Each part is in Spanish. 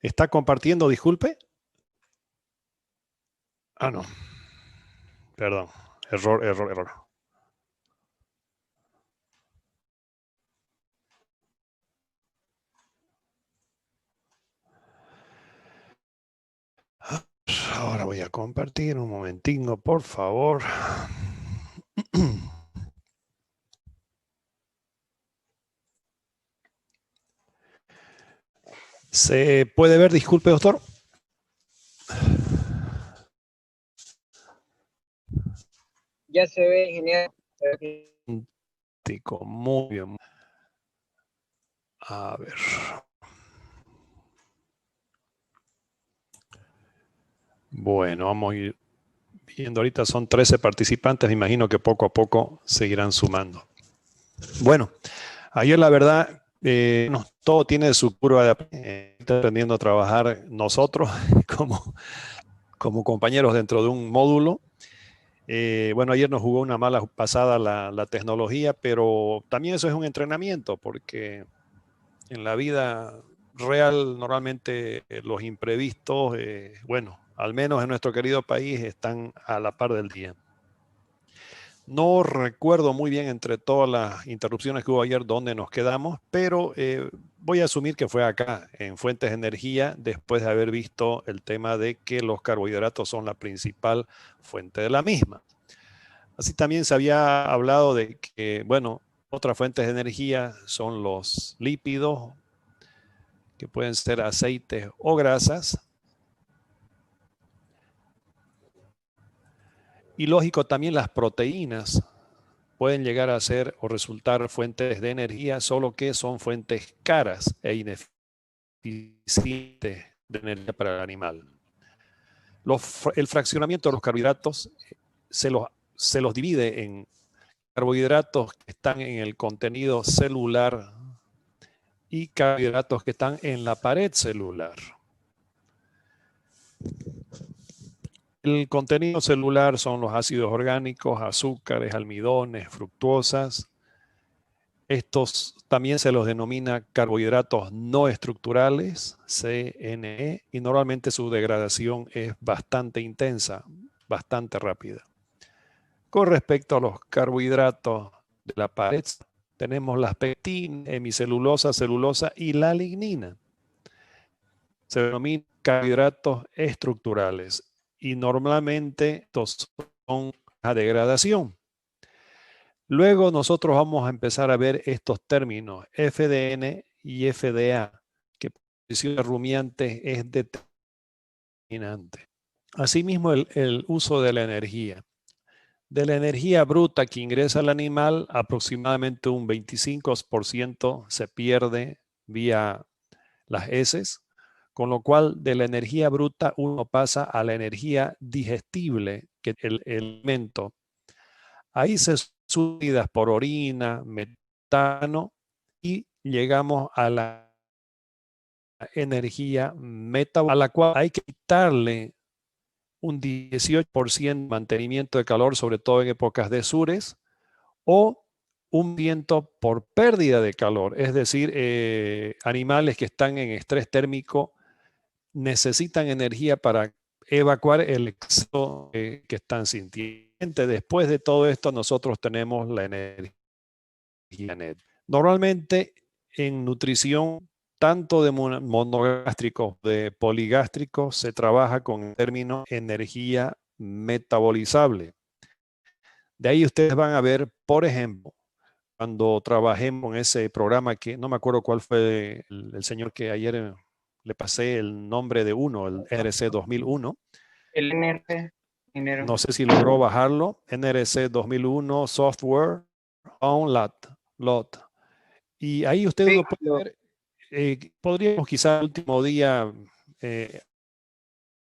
¿Está compartiendo, disculpe? Ah, no. Perdón. Error. Ahora voy a compartir un momentinho, por favor. ¿Se puede ver, disculpe, doctor? Ya se ve, ingeniero. Muy bien. A ver. Bueno, vamos a ir viendo ahorita. Son 13 participantes. Me imagino que poco a poco seguirán sumando. Bueno, ayer la verdad, todo tiene su curva de aprendiendo a trabajar nosotros como compañeros dentro de un módulo. Bueno, ayer nos jugó una mala pasada la tecnología, pero también eso es un entrenamiento, porque en la vida real normalmente los imprevistos, bueno, al menos en nuestro querido país, están a la par del día. No recuerdo muy bien entre todas las interrupciones que hubo ayer dónde nos quedamos, pero voy a asumir que fue acá, en fuentes de energía, después de haber visto el tema de que los carbohidratos son la principal fuente de la misma. Así también se había hablado de que, bueno, otras fuentes de energía son los lípidos, que pueden ser aceites o grasas. Y lógico, también las proteínas pueden llegar a ser o resultar fuentes de energía, solo que son fuentes caras e ineficientes de energía para el animal. El fraccionamiento de los carbohidratos se los divide en carbohidratos que están en el contenido celular y carbohidratos que están en la pared celular. El contenido celular son los ácidos orgánicos, azúcares, almidones, fructuosas. Estos también se los denomina carbohidratos no estructurales, CNE, y normalmente su degradación es bastante intensa, bastante rápida. Con respecto a los carbohidratos de la pared, tenemos las pectina, hemicelulosa, celulosa y la lignina. Se denominan carbohidratos estructurales y normalmente estos son a degradación. Luego nosotros vamos a empezar a ver estos términos FDN y FDA, que por posición de rumiantes es determinante. Asimismo, el uso de la energía. De la energía bruta que ingresa al animal, aproximadamente un 25% se pierde vía las heces, con lo cual de la energía bruta uno pasa a la energía digestible, que es el alimento. Ahí se subidas por orina, metano y llegamos a la energía metabólica, a la cual hay que quitarle un 18% de mantenimiento de calor, sobre todo en épocas de sures, o un viento por pérdida de calor, es decir, animales que están en estrés térmico necesitan energía para evacuar el exceso que están sintiendo. Después de todo esto, nosotros tenemos la energía net. Normalmente en nutrición, tanto de monogástricos, de poligástricos, se trabaja con el término energía metabolizable. De ahí ustedes van a ver, por ejemplo, cuando trabajemos en ese programa que no me acuerdo cuál fue el señor que ayer le pasé el nombre de uno, el NRC 2001. El NRC. No sé si logró bajarlo. NRC 2001 Software on lot. Y ahí usted Sí, lo puede ver. Podríamos quizá el último día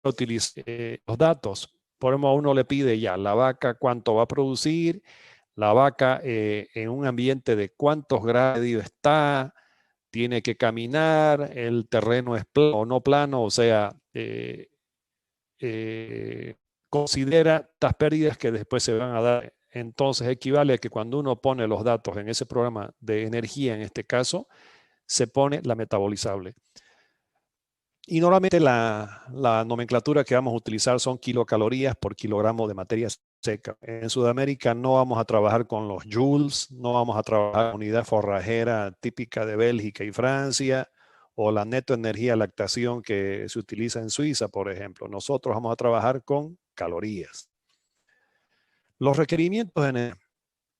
utilizar los datos. Por ejemplo, a uno le pide ya la vaca cuánto va a producir, la vaca en un ambiente de cuántos grados está, tiene que caminar, el terreno es plano o no plano, o sea, considera estas pérdidas que después se van a dar. Entonces equivale a que cuando uno pone los datos en ese programa de energía, en este caso, se pone la metabolizable. Y normalmente la nomenclatura que vamos a utilizar son kilocalorías por kilogramo de materia seca. En Sudamérica no vamos a trabajar con los joules, no vamos a trabajar con unidad forrajera típica de Bélgica y Francia, o la neto energía lactación que se utiliza en Suiza, por ejemplo. Nosotros vamos a trabajar con calorías. Los requerimientos en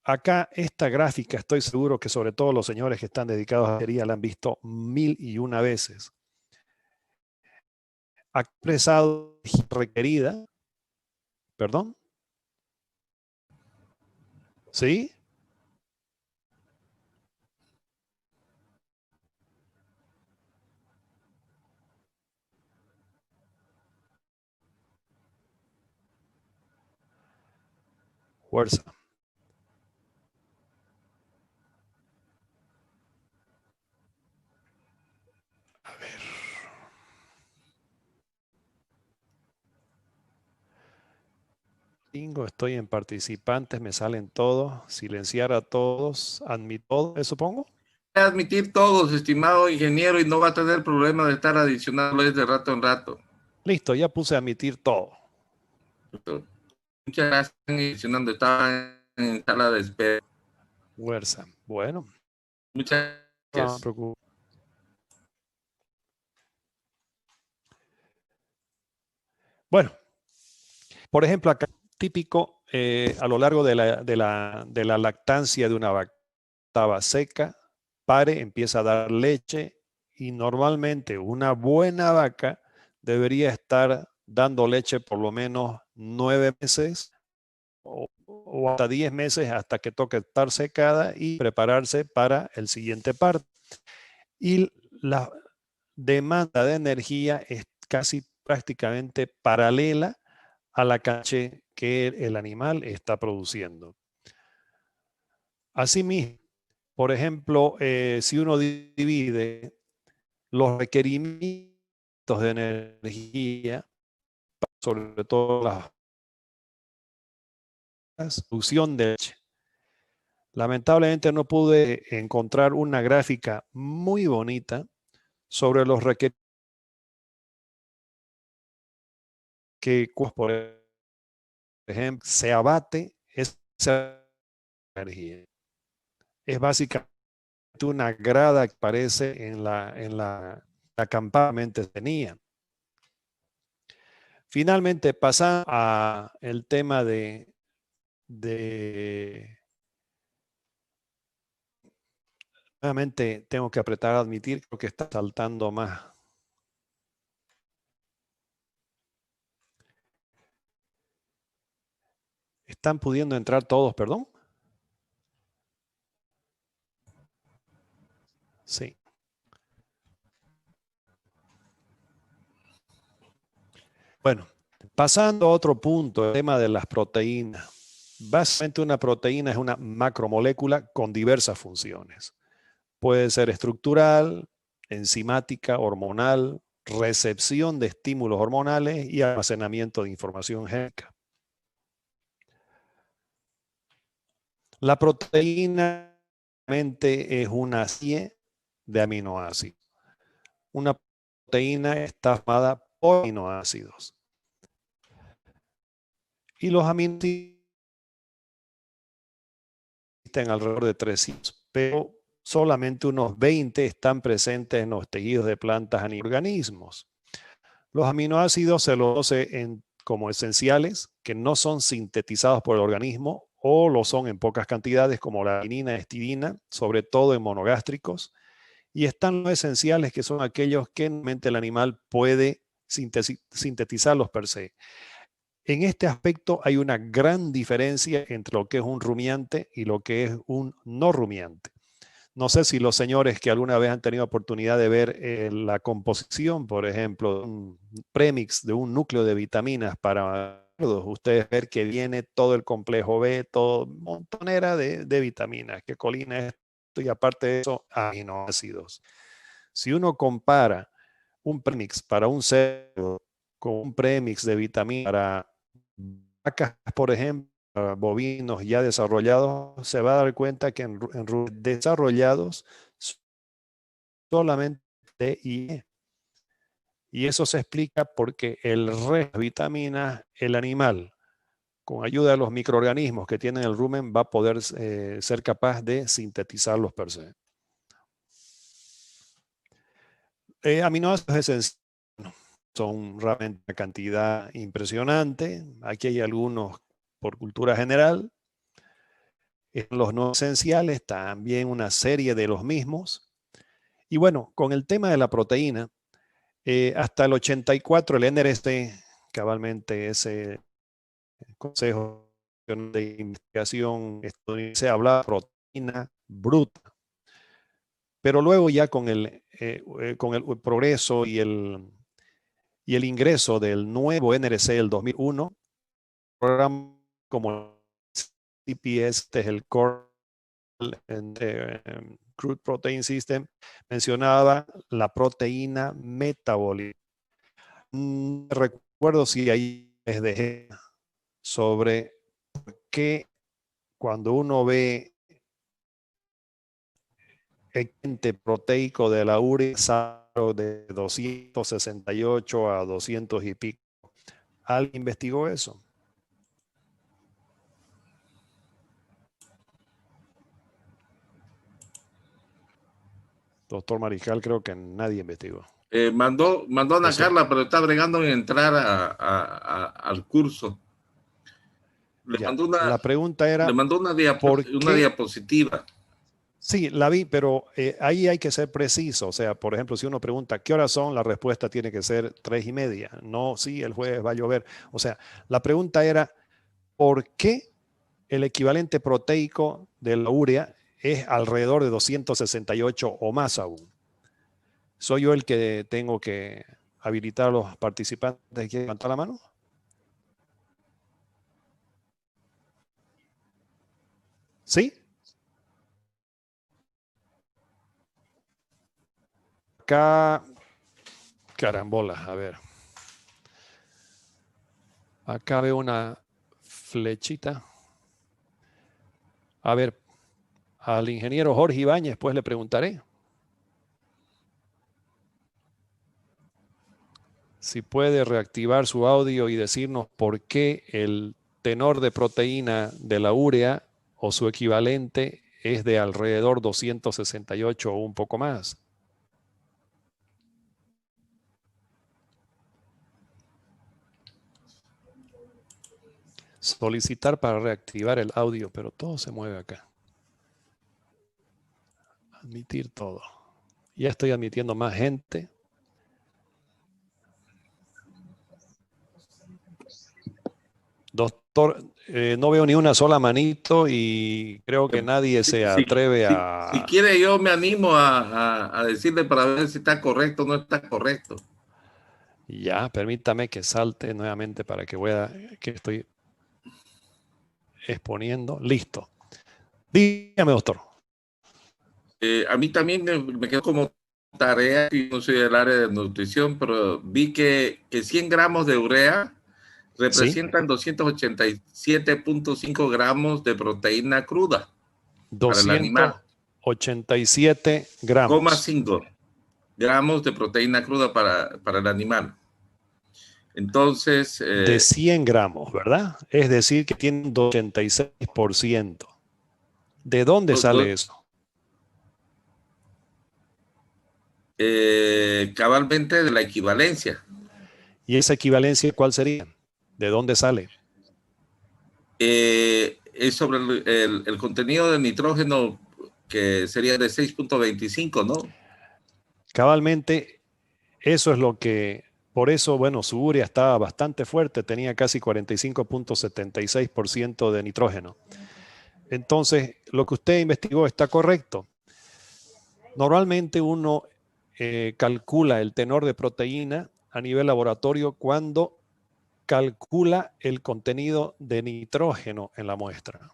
acá, esta gráfica, estoy seguro que sobre todo los señores que están dedicados a la batería la han visto 1001 veces. Ha expresado requerida, perdón, ¿sí? Fuerza. A ver. Estoy en participantes, me salen todos. Silenciar a todos, admitir todo, ¿me supongo? Admitir todos, estimado ingeniero, y no va a tener problema de estar adicionando de rato en rato. Listo, ya puse admitir todo. Muchas gracias. Adicionando, estaba en sala de espera. Fuerza. Bueno. Muchas gracias. No me preocupo. Bueno, por ejemplo, acá típico a lo largo de la lactancia de una vaca, estaba seca, pare, empieza a dar leche y normalmente una buena vaca debería estar dando leche por lo menos 9 meses o hasta 10 meses hasta que toque estar secada y prepararse para el siguiente parto. Y la demanda de energía es casi prácticamente paralela a la cantidad que el animal está produciendo. Asimismo, por ejemplo, si uno divide los requerimientos de energía, sobre todo la producción de leche, lamentablemente no pude encontrar una gráfica muy bonita sobre los requerimientos que, por ejemplo, se abate esa energía. Es básicamente una grada que aparece en la campamente tenía. Finalmente, pasando a el tema de nuevamente tengo que apretar a admitir, creo que está saltando más. ¿Están pudiendo entrar todos, perdón? Sí. Bueno, pasando a otro punto, el tema de las proteínas. Básicamente una proteína es una macromolécula con diversas funciones. Puede ser estructural, enzimática, hormonal, recepción de estímulos hormonales y almacenamiento de información genética. La proteína es una serie de aminoácidos. Una proteína está formada por aminoácidos. Y los aminoácidos existen alrededor de 300, pero solamente unos 20 están presentes en los tejidos de plantas y organismos. Los aminoácidos se los conoce como esenciales, que no son sintetizados por el organismo o lo son en pocas cantidades, como la adenina y histidina, sobre todo en monogástricos. Y están los esenciales, que son aquellos que normalmente el animal puede sintetizarlos per se. En este aspecto hay una gran diferencia entre lo que es un rumiante y lo que es un no rumiante. No sé si los señores que alguna vez han tenido oportunidad de ver la composición, por ejemplo, de un premix de un núcleo de vitaminas para ustedes ver que viene todo el complejo B, todo montonera de vitaminas, que colina esto y aparte de eso, aminoácidos. Si uno compara un premix para un cerdo con un premix de vitaminas para vacas, por ejemplo, para bovinos ya desarrollados, se va a dar cuenta que en desarrollados solamente D y E. Y eso se explica porque el resto de vitaminas, el animal, con ayuda de los microorganismos que tienen el rumen, va a poder ser capaz de sintetizarlos per se. Aminoácidos esenciales son realmente una cantidad impresionante. Aquí hay algunos por cultura general. Los no esenciales, también una serie de los mismos. Y bueno, con el tema de la proteína, hasta el 84 el NRC, cabalmente ese Consejo de Investigación estadounidense, hablaba de proteína bruta. Pero luego ya con el progreso y el ingreso del nuevo NRC del 2001, programa como CPS, es el Core Crude Protein System, mencionaba la proteína metabólica. Recuerdo si ahí les dejé sobre por qué cuando uno ve el ente proteico de la urea de 268 a 200 y pico. ¿Alguien investigó eso? Doctor Mariscal, creo que nadie investigó. Mandó a Ana Carla, pero está bregando en entrar al curso. La pregunta era, le mandó una diapositiva. Sí, la vi, pero ahí hay que ser preciso. O sea, por ejemplo, si uno pregunta ¿qué horas son? La respuesta tiene que ser 3:30. No, sí, el jueves va a llover. O sea, la pregunta era ¿por qué el equivalente proteico de la urea es alrededor de 268 o más aún? ¿Soy yo el que tengo que habilitar a los participantes que quieren levantar la mano? ¿Sí? Acá, carambola, a ver. Acá veo una flechita. A ver, al ingeniero Jorge Ibáñez, pues le preguntaré si puede reactivar su audio y decirnos por qué el tenor de proteína de la urea o su equivalente es de alrededor 268 o un poco más. Solicitar para reactivar el audio, pero todo se mueve acá. Admitir todo. Ya estoy admitiendo más gente. Doctor, no veo ni una sola manito y creo que nadie se atreve a... Si quiere yo me animo a decirle para ver si está correcto o no está correcto. Ya, permítame que salte nuevamente para que vea que estoy exponiendo. Listo. Dígame, doctor. A mí también me quedó como tarea, y no soy del área de nutrición, pero vi que 100 gramos de urea representan 287.5 gramos de proteína cruda para el animal. 287 gramos. 5 gramos de proteína cruda para el animal. Entonces... de 100 gramos, ¿verdad? Es decir, que tienen 86%. ¿De dónde sale eso? Cabalmente de la equivalencia. ¿Y esa equivalencia cuál sería? ¿De dónde sale? Es sobre el contenido de nitrógeno, que sería de 6.25, ¿no? Cabalmente, eso es lo que, por eso, bueno, su urea estaba bastante fuerte, tenía casi 45.76% de nitrógeno. Entonces, lo que usted investigó está correcto. Normalmente uno calcula el tenor de proteína a nivel laboratorio cuando calcula el contenido de nitrógeno en la muestra.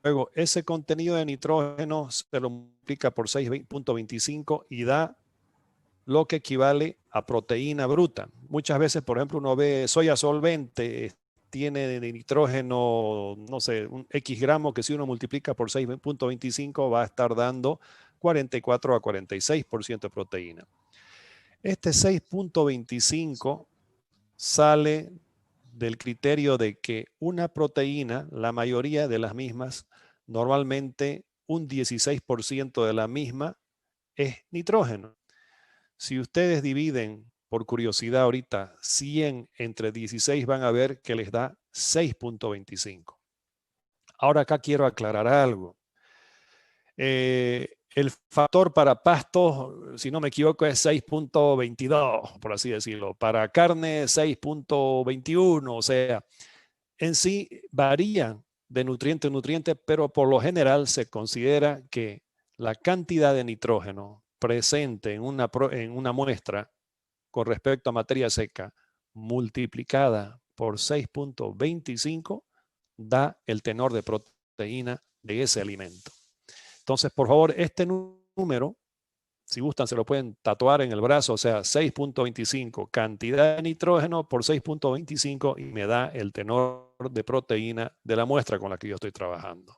Luego, ese contenido de nitrógeno se lo multiplica por 6.25 y da lo que equivale a proteína bruta. Muchas veces, por ejemplo, uno ve soya solvente, tiene de nitrógeno, no sé, un X gramo que si uno multiplica por 6.25 va a estar dando 44 a 46% de proteína. Este 6.25 sale del criterio de que una proteína, la mayoría de las mismas, normalmente un 16% de la misma es nitrógeno. Si ustedes dividen, por curiosidad ahorita, 100 entre 16 van a ver que les da 6.25. Ahora acá quiero aclarar algo. El factor para pastos, si no me equivoco, es 6.22, por así decirlo. Para carne, 6.21. O sea, en sí varían de nutriente a nutriente, pero por lo general se considera que la cantidad de nitrógeno presente en una muestra con respecto a materia seca multiplicada por 6.25 da el tenor de proteína de ese alimento. Entonces, por favor, este número, si gustan, se lo pueden tatuar en el brazo, o sea, 6.25, cantidad de nitrógeno por 6.25 y me da el tenor de proteína de la muestra con la que yo estoy trabajando.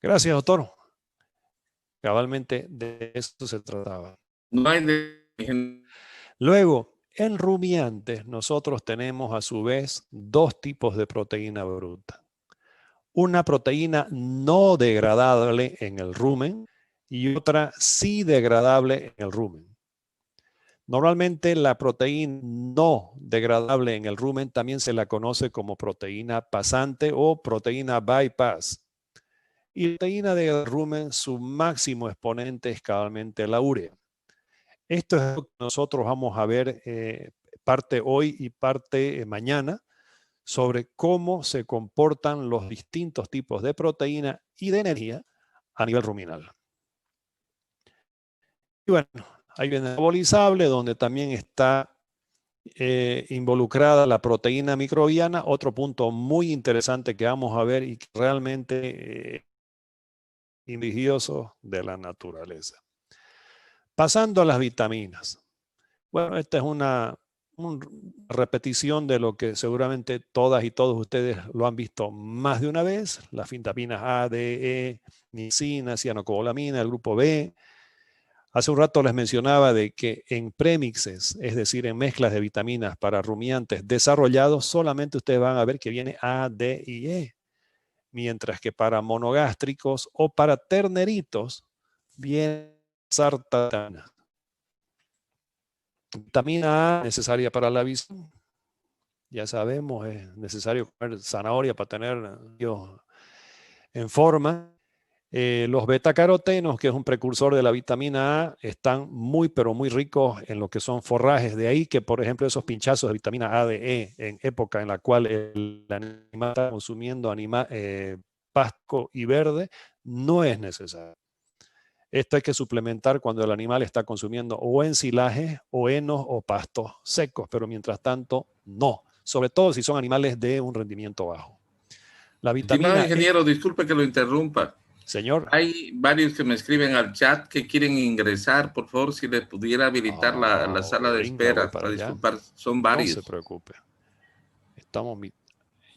Gracias, doctor. Cabalmente de esto se trataba. No hay Luego, en rumiantes, nosotros tenemos a su vez dos tipos de proteína bruta. Una proteína no degradable en el rumen y otra sí degradable en el rumen. Normalmente la proteína no degradable en el rumen también se la conoce como proteína pasante o proteína bypass. Y la proteína de rumen, su máximo exponente es cabalmente la urea. Esto es lo que nosotros vamos a ver parte hoy y parte mañana sobre cómo se comportan los distintos tipos de proteína y de energía a nivel ruminal. Y bueno, ahí viene el metabolizable, donde también está involucrada la proteína microbiana, otro punto muy interesante que vamos a ver y que realmente invidioso de la naturaleza. Pasando a las vitaminas. Bueno, esta es una repetición de lo que seguramente todas y todos ustedes lo han visto más de una vez. Las vitaminas A, D, E, niacina, cianocobalamina, el grupo B. Hace un rato les mencionaba de que en premixes, es decir, en mezclas de vitaminas para rumiantes desarrollados, solamente ustedes van a ver que viene A, D y E. Mientras que para monogástricos o para terneritos viene sartana. Vitamina A necesaria para la visión. Ya sabemos, es necesario comer zanahoria para tener en forma. Los betacarotenos, que es un precursor de la vitamina A, están muy, pero muy ricos en lo que son forrajes. De ahí que, por ejemplo, esos pinchazos de vitamina A, de E, en época en la cual el animal está consumiendo pasto y verde, no es necesario. Esto hay que suplementar cuando el animal está consumiendo o ensilajes o henos o pastos secos, pero mientras tanto no, sobre todo si son animales de un rendimiento bajo. La vitamina Estimado ingeniero, disculpe que lo interrumpa. Señor. Hay varios que me escriben al chat que quieren ingresar. Por favor, si les pudiera habilitar la sala de espera. Para disculpar, son varios. No se preocupe.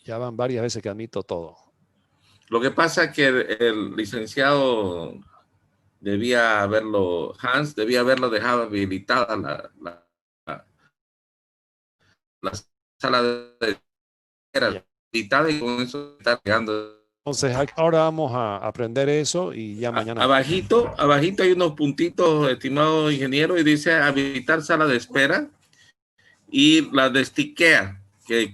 Ya van varias veces que admito todo. Lo que pasa es que el licenciado Hans debía haberlo dejado habilitada la sala de espera habilitada y con eso está llegando. Entonces, ahora vamos a aprender eso y ya mañana. Abajito hay unos puntitos, estimado ingeniero, y dice habilitar sala de espera y la destiquea, que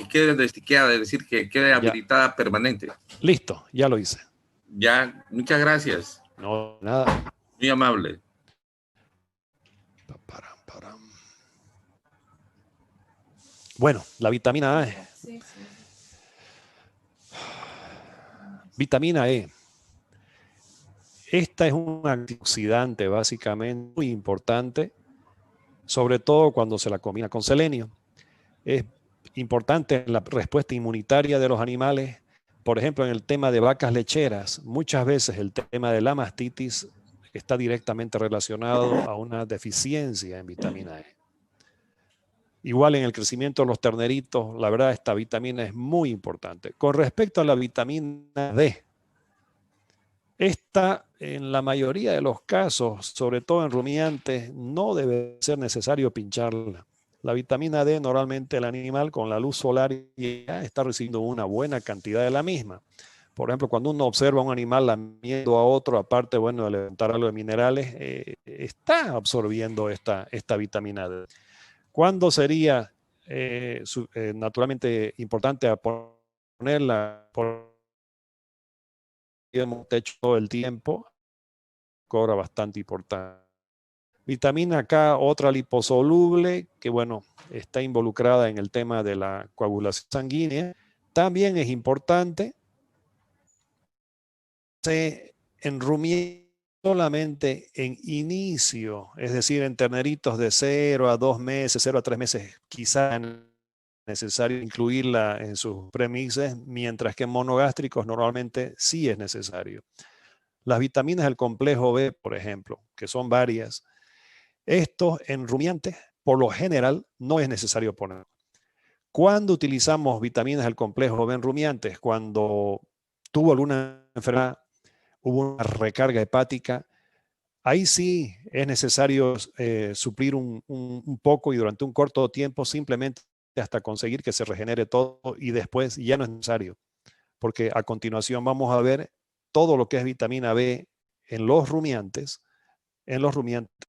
quede destiqueada, es decir, que quede habilitada permanente. Listo, ya lo hice. Ya, muchas gracias. No, nada. Muy amable. Bueno, la vitamina A. Vitamina E. Esta es un antioxidante básicamente muy importante, sobre todo cuando se la combina con selenio. Es importante en la respuesta inmunitaria de los animales. Por ejemplo, en el tema de vacas lecheras, muchas veces el tema de la mastitis está directamente relacionado a una deficiencia en vitamina E. Igual en el crecimiento de los terneritos, la verdad, esta vitamina es muy importante. Con respecto a la vitamina D, esta en la mayoría de los casos, sobre todo en rumiantes, no debe ser necesario pincharla. La vitamina D normalmente el animal con la luz solar ya está recibiendo una buena cantidad de la misma. Por ejemplo, cuando uno observa a un animal lamiendo a otro, aparte bueno, de levantar algo de minerales, está absorbiendo esta vitamina D. ¿Cuándo sería naturalmente importante ponerla? Por hemos hecho todo el tiempo, cobra bastante importante. Vitamina K, otra liposoluble, que bueno, está involucrada en el tema de la coagulación sanguínea, también es importante. En rumiantes solamente en inicio, es decir, en terneritos de 0 a 2 meses, 0 a 3 meses, quizá es necesario incluirla en sus premises, mientras que en monogástricos normalmente sí es necesario. Las vitaminas del complejo B, por ejemplo, que son varias, estos en rumiantes, por lo general, no es necesario poner. ¿Cuándo utilizamos vitaminas del complejo B en rumiantes? Cuando tuvo alguna enfermedad, hubo una recarga hepática, ahí sí es necesario suplir un poco y durante un corto tiempo, simplemente hasta conseguir que se regenere todo y después ya no es necesario, porque a continuación vamos a ver todo lo que es vitamina B en los rumiantes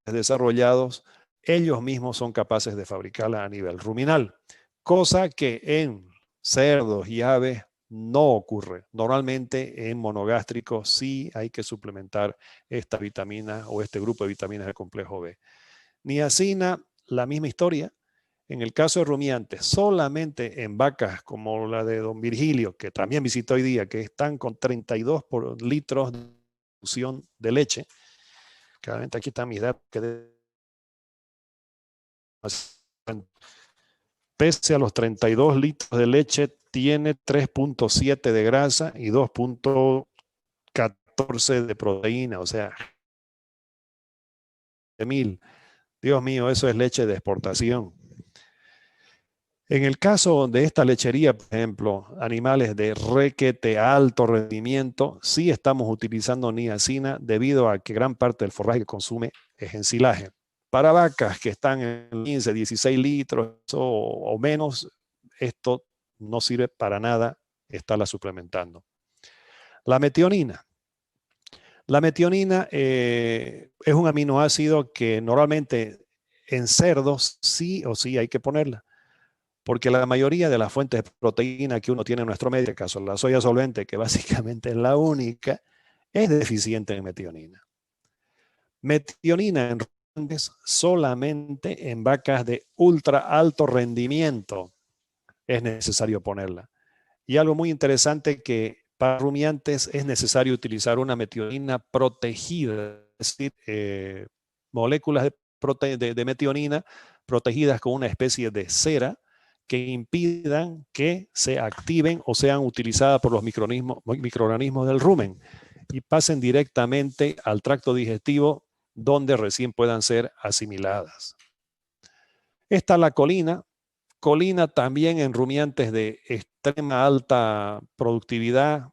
desarrollados, ellos mismos son capaces de fabricarla a nivel ruminal, cosa que en cerdos y aves no ocurre. Normalmente en monogástricos sí hay que suplementar esta vitamina o este grupo de vitaminas del complejo B. Niacina, la misma historia. En el caso de rumiantes, solamente en vacas como la de don Virgilio, que también visitó hoy día, que están con 32 litros de producción de leche. Claramente aquí están mis datos. Pese a los 32 litros de leche, tiene 3.7 de grasa y 2.14 de proteína, o sea, 1000. Dios mío, eso es leche de exportación. En el caso de esta lechería, por ejemplo, animales de requete alto rendimiento, sí estamos utilizando niacina debido a que gran parte del forraje que consume es ensilaje. Para vacas que están en 15, 16 litros o menos, esto no sirve para nada estarla suplementando. La metionina. La metionina es un aminoácido que normalmente en cerdos sí o sí hay que ponerla, porque la mayoría de las fuentes de proteína que uno tiene en nuestro medio, en este caso la soya solvente, que básicamente es la única, es deficiente en metionina. Metionina en rumiantes solamente en vacas de ultra alto rendimiento es necesario ponerla. Y algo muy interesante que para rumiantes es necesario utilizar una metionina protegida, es decir, moléculas de metionina protegidas con una especie de cera que impidan que se activen o sean utilizadas por los microorganismos del rumen y pasen directamente al tracto digestivo donde recién puedan ser asimiladas. Esta es la colina. Colina también en rumiantes de extrema alta productividad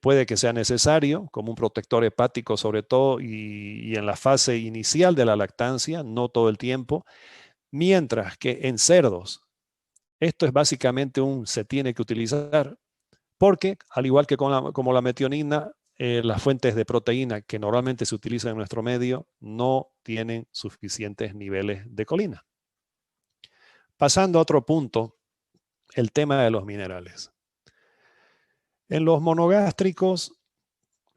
puede que sea necesario como un protector hepático sobre todo y en la fase inicial de la lactancia, no todo el tiempo, mientras que en cerdos esto es básicamente se tiene que utilizar porque al igual que como la metionina, las fuentes de proteína que normalmente se utilizan en nuestro medio no tienen suficientes niveles de colina. Pasando a otro punto, el tema de los minerales. En los monogástricos,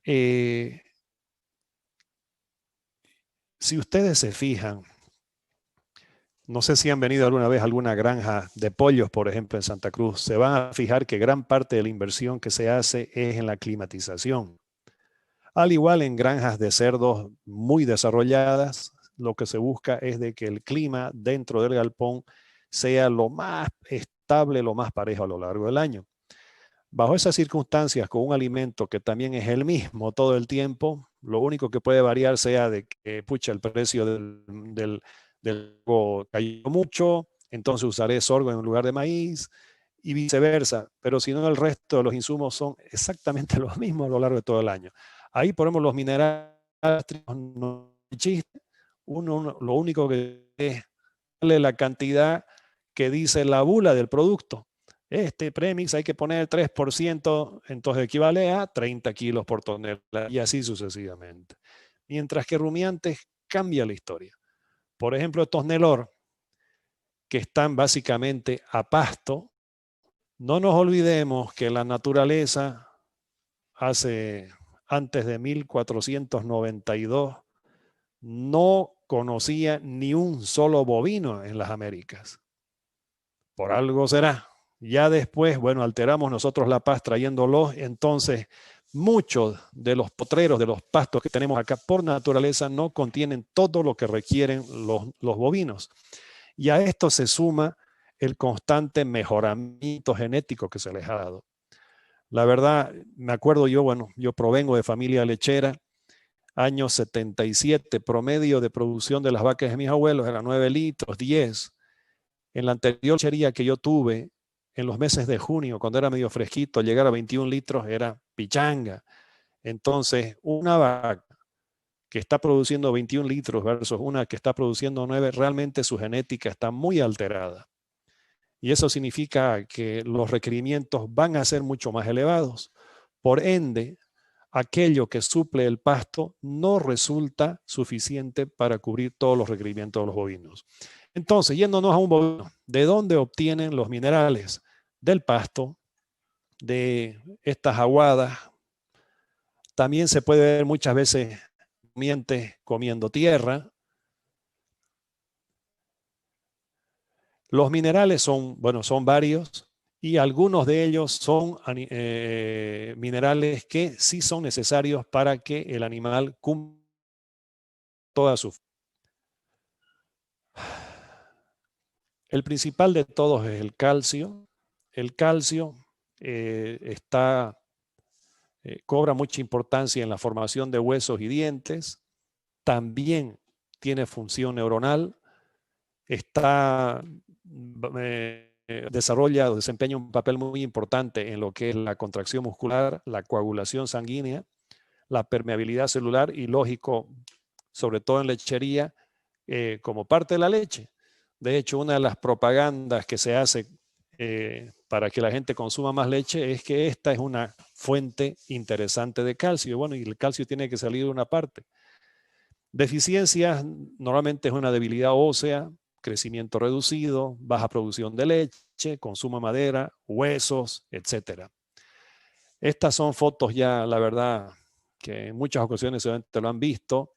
si ustedes se fijan, no sé si han venido alguna vez a alguna granja de pollos, por ejemplo, en Santa Cruz, se van a fijar que gran parte de la inversión que se hace es en la climatización. Al igual en granjas de cerdos muy desarrolladas, lo que se busca es de que el clima dentro del galpón sea lo más estable, lo más parejo a lo largo del año. Bajo esas circunstancias, con un alimento que también es el mismo todo el tiempo, lo único que puede variar sea de que el precio del sorgo cayó mucho, entonces usaré sorgo en lugar de maíz y viceversa, pero si no el resto de los insumos son exactamente los mismos a lo largo de todo el año. Ahí ponemos los minerales, no hay chiste. Uno lo único que es darle la cantidad que dice la bula del producto. Este premix hay que poner 3%, entonces equivale a 30 kilos por tonelada y así sucesivamente. Mientras que rumiantes cambia la historia. Por ejemplo, estos Nelor, que están básicamente a pasto, no nos olvidemos que la naturaleza antes de 1492 no conocía ni un solo bovino en las Américas. Por algo será. Ya después, bueno, alteramos nosotros la paz trayéndolos, entonces muchos de los potreros, de los pastos que tenemos acá por naturaleza no contienen todo lo que requieren los bovinos. Y a esto se suma el constante mejoramiento genético que se les ha dado. La verdad, me acuerdo yo, bueno, yo provengo de familia lechera, año 77, promedio de producción de las vacas de mis abuelos era 9 litros, 10. En la anterior lechería que yo tuve, en los meses de junio, cuando era medio fresquito, llegar a 21 litros era pichanga. Entonces, una vaca que está produciendo 21 litros versus una que está produciendo 9, realmente su genética está muy alterada. Y eso significa que los requerimientos van a ser mucho más elevados. Por ende, aquello que suple el pasto no resulta suficiente para cubrir todos los requerimientos de los bovinos. Entonces, yéndonos a un bovino, ¿de dónde obtienen los minerales? Del pasto, de estas aguadas. También se puede ver muchas veces rumiantes comiendo tierra. Los minerales son, bueno, son varios y algunos de ellos son minerales que sí son necesarios para que el animal cumpla toda su... El principal de todos es el calcio. El calcio cobra mucha importancia en la formación de huesos y dientes. También tiene función neuronal. Desarrolla o desempeña un papel muy importante en lo que es la contracción muscular, la coagulación sanguínea, la permeabilidad celular y, lógico, sobre todo en lechería, como parte de la leche. De hecho, una de las propagandas que se hace para que la gente consuma más leche es que esta es una fuente interesante de calcio. Bueno, y el calcio tiene que salir de una parte. Deficiencias normalmente es una debilidad ósea, crecimiento reducido, baja producción de leche, consumo de madera, huesos, etc. Estas son fotos ya, la verdad, que en muchas ocasiones te lo han visto.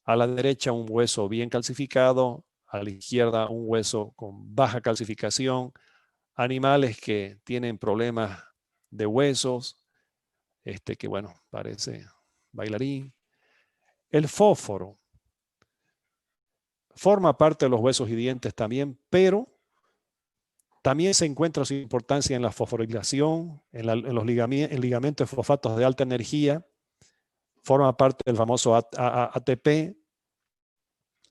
A la derecha un hueso bien calcificado, a la izquierda un hueso con baja calcificación, animales que tienen problemas de huesos, que bueno, parece bailarín. El fósforo forma parte de los huesos y dientes también, pero también se encuentra su importancia en la fosforilación, en los ligamentos de fosfatos de alta energía, forma parte del famoso ATP.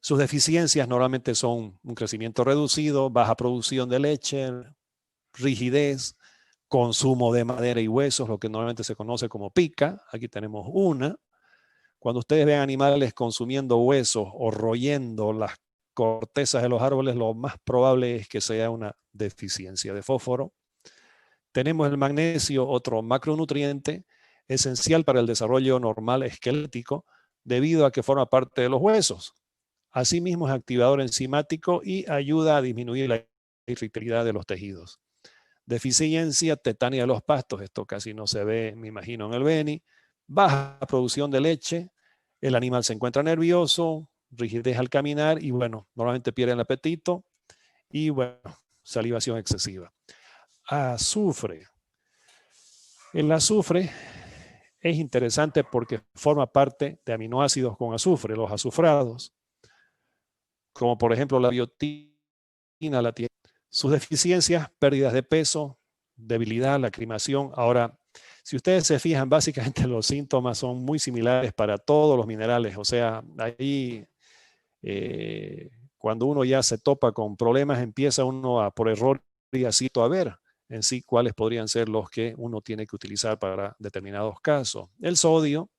Sus deficiencias normalmente son un crecimiento reducido, baja producción de leche, rigidez, consumo de madera y huesos, lo que normalmente se conoce como pica. Aquí tenemos una. Cuando ustedes ven animales consumiendo huesos o royendo las cortezas de los árboles, lo más probable es que sea una deficiencia de fósforo. Tenemos el magnesio, otro macronutriente esencial para el desarrollo normal esquelético, debido a que forma parte de los huesos. Asimismo es activador enzimático y ayuda a disminuir la irritabilidad de los tejidos. Deficiencia tetania de los pastos, esto casi no se ve, me imagino, en el Beni. Baja producción de leche, el animal se encuentra nervioso, rigidez al caminar y bueno, normalmente pierde el apetito y bueno, salivación excesiva. Azufre. El azufre es interesante porque forma parte de aminoácidos con azufre, los azufrados, como por ejemplo la biotina, la tiamina. Sus deficiencias, pérdidas de peso, debilidad, lacrimación. Ahora, si ustedes se fijan, básicamente los síntomas son muy similares para todos los minerales. O sea, ahí cuando uno ya se topa con problemas, empieza uno a, por error y así, a ver en sí cuáles podrían ser los que uno tiene que utilizar para determinados casos. El sodio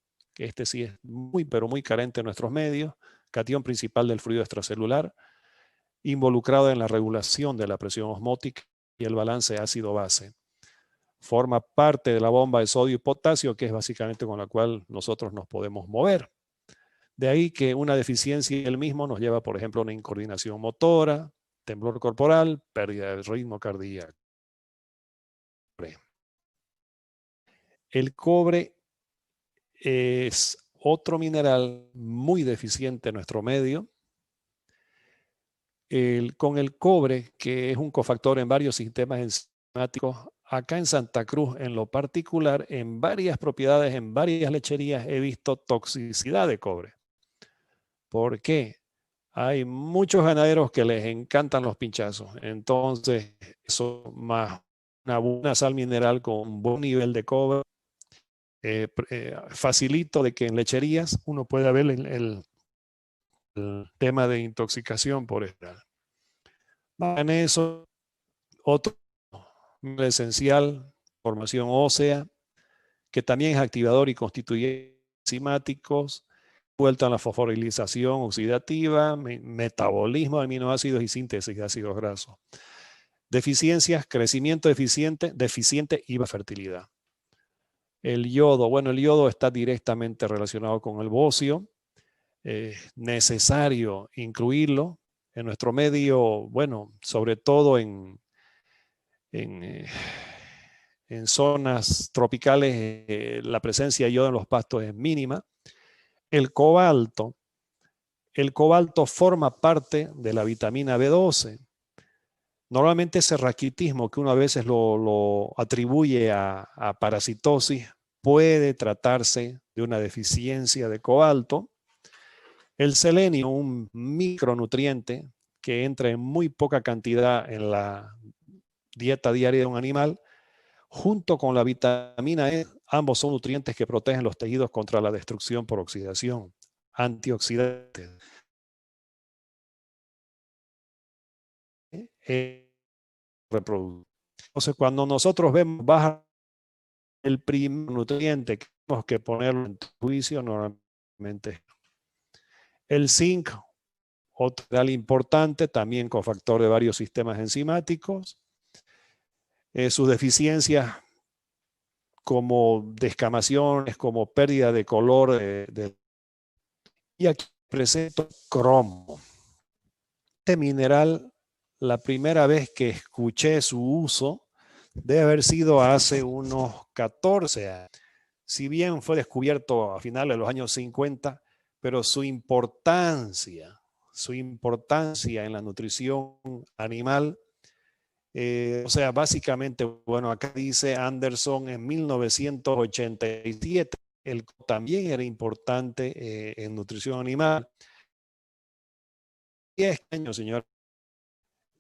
que este sí es muy, pero muy carente en nuestros medios, catión principal del fluido extracelular, involucrado en la regulación de la presión osmótica y el balance ácido-base. Forma parte de la bomba de sodio y potasio, que es básicamente con la cual nosotros nos podemos mover. De ahí que una deficiencia en el mismo nos lleva, por ejemplo, a una incoordinación motora, temblor corporal, pérdida del ritmo cardíaco. El cobre es otro mineral muy deficiente en nuestro medio. Con el cobre, que es un cofactor en varios sistemas enzimáticos, acá en Santa Cruz, en lo particular, en varias propiedades, en varias lecherías, he visto toxicidad de cobre. ¿Por qué? Hay muchos ganaderos que les encantan los pinchazos. Entonces, eso más una buena sal mineral con un buen nivel de cobre, facilito de que en lecherías uno pueda ver el tema de intoxicación por esta. En eso, otro esencial, formación ósea, que también es activador y constituye enzimáticos, vuelta a la fosforilización oxidativa, metabolismo de aminoácidos y síntesis de ácidos grasos. Deficiencias, crecimiento deficiente y fertilidad. El yodo, bueno, el yodo está directamente relacionado con el bocio. Es necesario incluirlo en nuestro medio, bueno, sobre todo en zonas tropicales, la presencia de yodo en los pastos es mínima. El cobalto forma parte de la vitamina B12. Normalmente ese raquitismo que uno a veces lo atribuye a parasitosis puede tratarse de una deficiencia de cobalto. El selenio, un micronutriente que entra en muy poca cantidad en la dieta diaria de un animal, junto con la vitamina E, ambos son nutrientes que protegen los tejidos contra la destrucción por oxidación, antioxidantes. Entonces, cuando nosotros vemos baja el primer nutriente que tenemos que ponerlo en tu juicio, normalmente el zinc, otro mineral importante, también cofactor de varios sistemas enzimáticos. Sus deficiencias como descamaciones, como pérdida de color. Y aquí presento cromo. Este mineral, la primera vez que escuché su uso, debe haber sido hace unos 14 años. Si bien fue descubierto a finales de los años 50, pero su importancia en la nutrición animal, o sea, básicamente, bueno, acá dice Anderson en 1987, el también era importante en nutrición animal. 10 años, señor.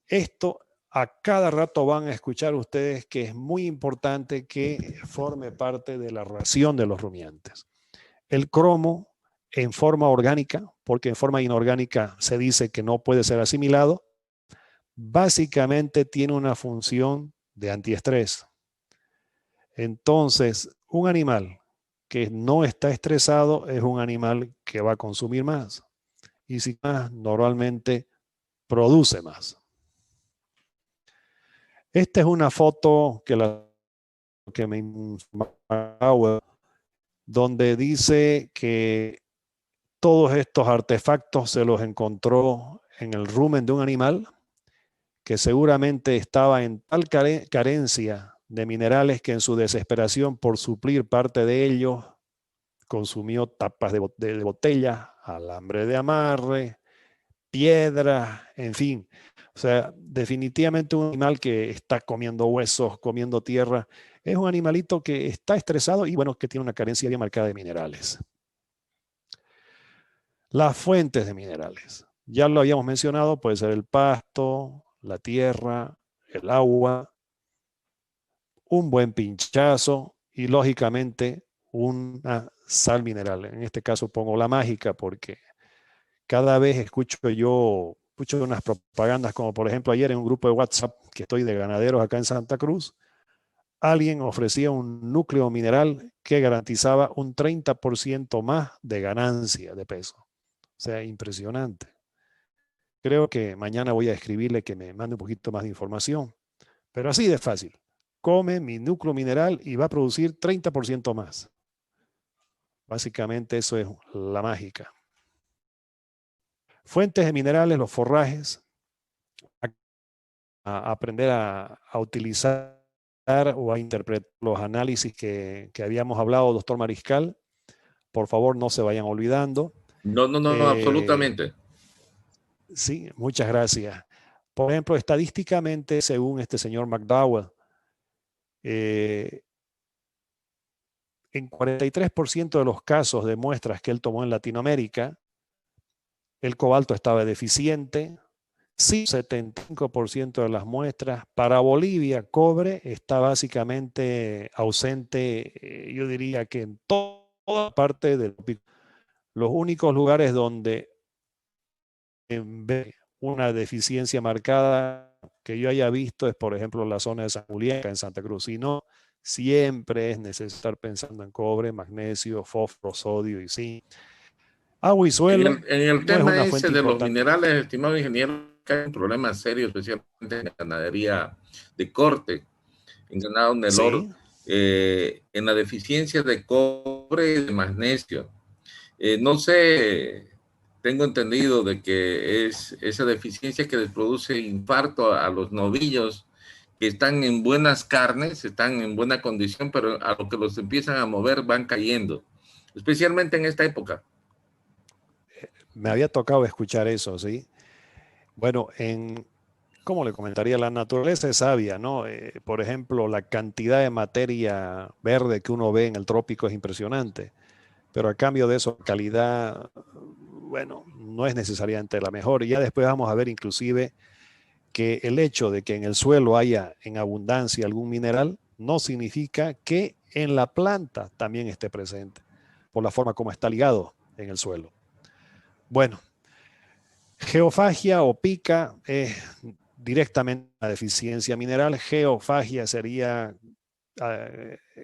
Esto a cada rato van a escuchar ustedes que es muy importante que forme parte de la ración de los rumiantes. El cromo en forma orgánica, porque en forma inorgánica se dice que no puede ser asimilado, básicamente tiene una función de antiestrés. Entonces, un animal que no está estresado es un animal que va a consumir más. Y si más, normalmente produce más. Esta es una foto que me informaba, donde dice que todos estos artefactos se los encontró en el rumen de un animal que seguramente estaba en tal carencia de minerales que en su desesperación por suplir parte de ellos consumió tapas de botellas, alambre de amarre, piedras, en fin. O sea, definitivamente un animal que está comiendo huesos, comiendo tierra, es un animalito que está estresado y bueno, que tiene una carencia bien marcada de minerales. Las fuentes de minerales. Ya lo habíamos mencionado, puede ser el pasto, la tierra, el agua, un buen pinchazo y lógicamente una sal mineral. En este caso pongo la mágica porque cada vez escucho unas propagandas como por ejemplo ayer en un grupo de WhatsApp que estoy de ganaderos acá en Santa Cruz, alguien ofrecía un núcleo mineral que garantizaba un 30% más de ganancia de peso. O sea, impresionante. Creo que mañana voy a escribirle que me mande un poquito más de información, pero así de fácil. Come mi núcleo mineral y va a producir 30% más. Básicamente eso es la mágica. Fuentes de minerales, los forrajes, a aprender a utilizar o a interpretar los análisis que habíamos hablado, doctor Mariscal. Por favor, no se vayan olvidando. No, absolutamente. Sí, muchas gracias. Por ejemplo, estadísticamente, según este señor McDowell, en 43% de los casos de muestras que él tomó en Latinoamérica, el cobalto estaba deficiente. Sí, 75% de las muestras. Para Bolivia, cobre está básicamente ausente, yo diría que en toda parte del trópico. Los únicos lugares donde ve una deficiencia marcada que yo haya visto es, por ejemplo, la zona de San Julián, en Santa Cruz. Si no, siempre es necesario estar pensando en cobre, magnesio, fósforo, sodio y zinc. Agua y suelo En el no es tema una ese fuente de los importante. minerales, estimado ingeniero, que hay un problema serio, especialmente en la ganadería de corte, en ganado Nelor, Sí, en la deficiencia de cobre y de magnesio. No sé, tengo entendido de que es esa deficiencia que les produce infarto a los novillos que están en buenas carnes, están en buena condición, pero a lo que los empiezan a mover van cayendo, especialmente en esta época. me había tocado escuchar eso, ¿sí? Bueno, ¿cómo le comentaría? La naturaleza es sabia, ¿no? Por ejemplo, la cantidad de materia verde que uno ve en el trópico es impresionante, pero a cambio de eso, calidad, bueno, no es necesariamente la mejor. Y ya después vamos a ver inclusive que el hecho de que en el suelo haya en abundancia algún mineral no significa que en la planta también esté presente, por la forma como está ligado en el suelo. Bueno, geofagia o pica es directamente la deficiencia mineral. Geofagia sería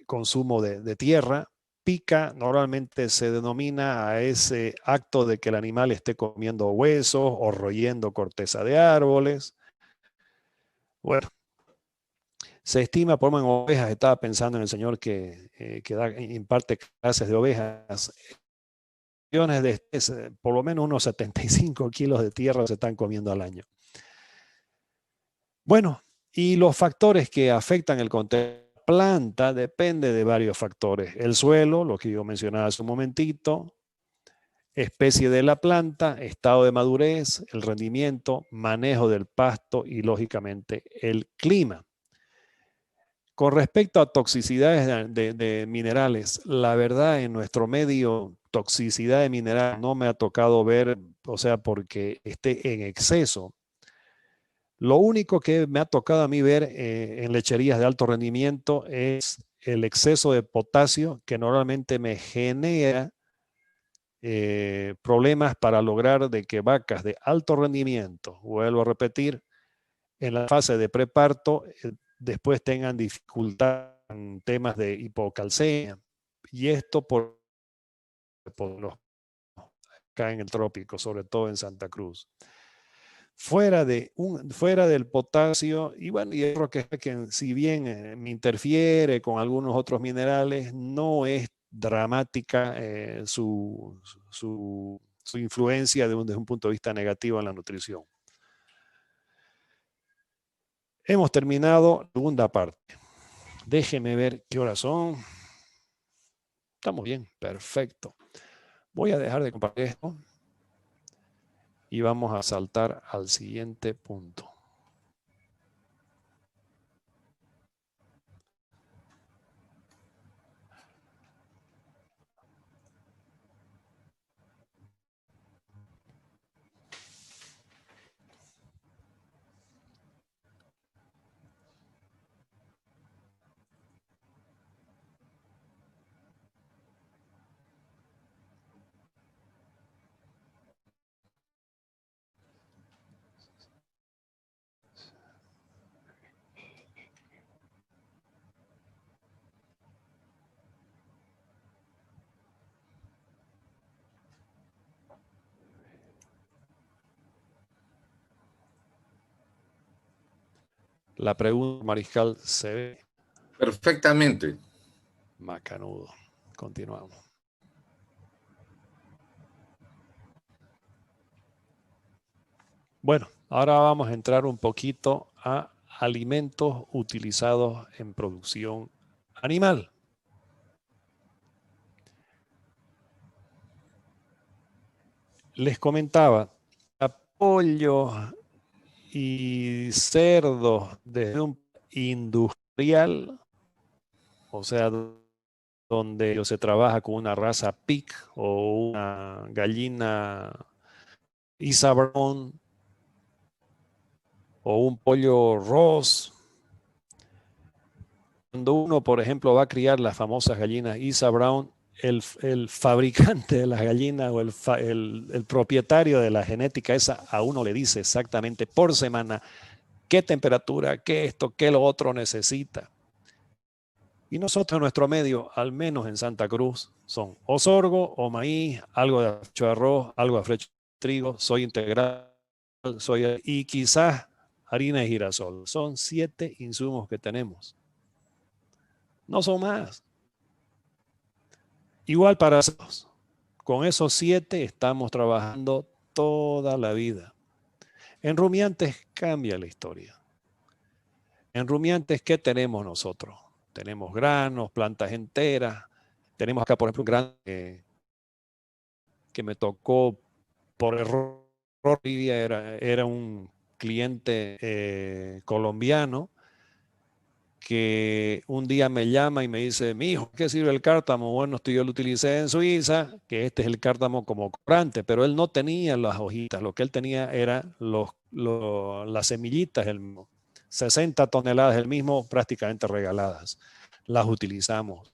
consumo de tierra. Pica normalmente se denomina a ese acto de que el animal esté comiendo huesos o royendo corteza de árboles. Bueno, se estima, por lo menos en ovejas, estaba pensando en el señor que imparte clases de ovejas, por lo menos unos 75 kilos de tierra se están comiendo al año. Bueno, y los factores que afectan el contenido de la planta depende de varios factores. El suelo, lo que yo mencionaba hace un momentito, especie de la planta, estado de madurez, el rendimiento, manejo del pasto y, lógicamente, el clima. Con respecto a toxicidades de minerales, la verdad en nuestro medio, toxicidad de minerales no me ha tocado ver, o sea, porque esté en exceso. Lo único que me ha tocado a mí ver en lecherías de alto rendimiento es el exceso de potasio que normalmente me genera problemas para lograr de que vacas de alto rendimiento, vuelvo a repetir, en la fase de preparto, después tengan dificultad en temas de hipocalcemia. Y esto por los acá en el trópico, sobre todo en Santa Cruz. Fuera del potasio, y bueno, y otro que si bien me interfiere con algunos otros minerales, no es dramática su influencia desde un punto de vista negativo en la nutrición. Hemos terminado la segunda parte. Déjeme ver qué horas son. Estamos bien, perfecto. Voy a dejar de compartir esto y vamos a saltar al siguiente punto. La pregunta, Mariscal, se ve Perfectamente. macanudo. Continuamos. Bueno, ahora vamos a entrar un poquito a alimentos utilizados en producción animal. Les comentaba, pollo y cerdos desde un industrial, o sea, donde se trabaja con una raza pig o una gallina Isa Brown o un pollo Ross. Cuando uno, por ejemplo, va a criar las famosas gallinas Isa Brown, el fabricante de las gallinas o el propietario de la genética esa a uno le dice exactamente por semana qué temperatura, qué esto, qué lo otro necesita. Y nosotros en nuestro medio, al menos en Santa Cruz, son o sorgo o maíz, algo de arroz, algo de afrecho de trigo, soya integral, soya y quizás harina de girasol. Son 7 insumos que tenemos. No son más. Igual para nosotros. Con esos 7 estamos trabajando toda la vida. En rumiantes cambia la historia. En rumiantes, ¿qué tenemos nosotros? Tenemos granos, plantas enteras. Tenemos acá, por ejemplo, un grano que me tocó por error. Era un cliente colombiano que un día me llama y me dice, mi hijo, ¿qué sirve el cártamo? Bueno, yo lo utilicé en Suiza, que este es el cártamo como corante, pero él no tenía las hojitas, lo que él tenía era las semillitas, 60 toneladas del mismo, prácticamente regaladas. Las utilizamos.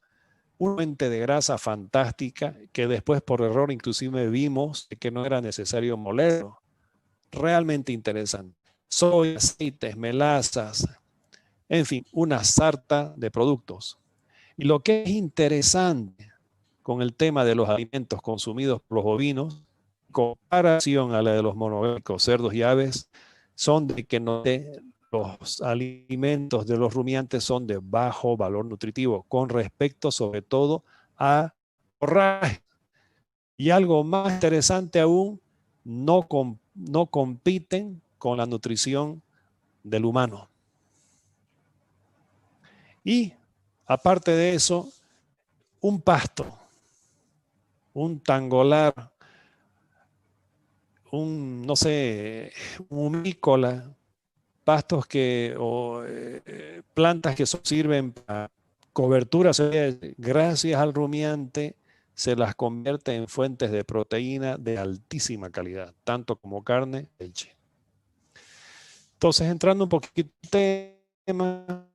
Una fuente de grasa fantástica que después por error inclusive vimos que no era necesario molerlo. Realmente interesante. Soya, aceites, melazas, en fin, una sarta de productos. Y lo que es interesante con el tema de los alimentos consumidos por los bovinos, en comparación a la de los monogámicos, cerdos y aves, son de que los alimentos de los rumiantes son de bajo valor nutritivo, con respecto sobre todo a forraje. Y algo más interesante aún, no compiten con la nutrición del humano. Y aparte de eso, un pasto, un tangolar, no sé, un humícola, pastos plantas que sirven para cobertura, gracias al rumiante, se las convierte en fuentes de proteína de altísima calidad, tanto como carne, leche. Entonces, entrando un poquito en tema,